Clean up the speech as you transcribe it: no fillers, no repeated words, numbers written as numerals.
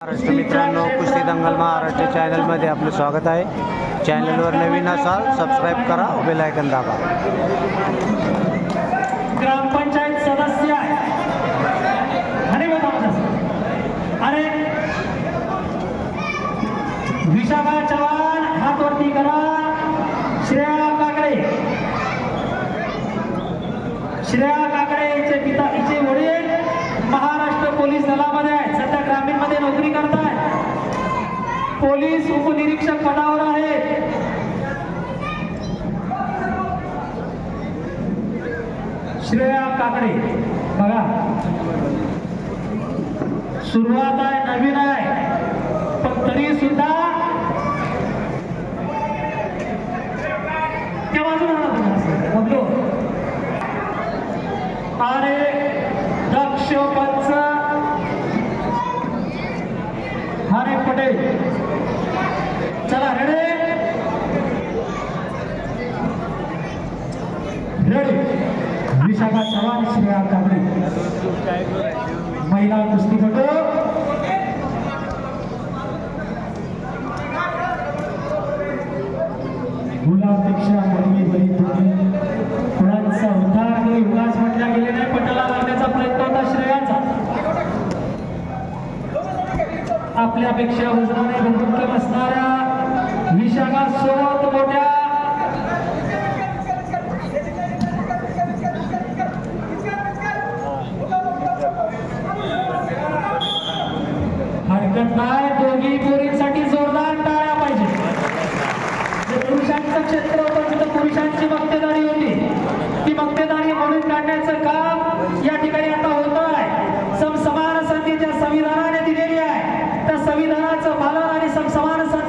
महाराष्ट्र मित्रांनो, कुस्ती दंगल महाराष्ट्र चॅनलमध्ये आपलं स्वागत आहे. चॅनलवर नवीन असाल सबस्क्राईब करा, बेल आयकॉन दाबा. ग्रामपंचायत सदस्य अरे विशाखा चव्हाण हात वरती करा. श्रेया काकडे यांचे पिता हिचे वडील महाराष्ट्र पोलीस दलामध्ये आहेत. सध्या ग्रामीण मध्ये नोकरी करतात. पोलीस उपनिरीक्षक पदावर आहेत. श्रेया काकडे बघा, सुरुवात आहे, नवीन आहे, पण तरी सुद्धा त्या बाजूला अरे दक्ष पंच हरे पटेल, चला रेडे रेडी. विशाखा चव्हाण, श्रेया काकडे महिला कुस्तीपटू. मुलापेक्षा मुलगी बरी होती. कुणाचा उद्धार काही उगाच म्हटला गेले नाही. पटाला लागण्याचा प्रयत्न होता श्रेयाचा. आपल्यापेक्षा वजनाने बंदुके बसणाऱ्या विशाखा सोबत मोठ्या हरकत नाही. दोघी पोरींसाठी जोरदार टाळ्या पाहिजे. पुरुषांचं क्षेत्र होतं तिथं पुरुषांची मक्तेदारी होती. ती मक्तेदारी म्हणून काढण्याचं काम या ठिकाणी आता होत आहे. समसमान संधी ज्या संविधानाने दिलेली आहे त्या संविधानाचं पालन आणि समसमान संधी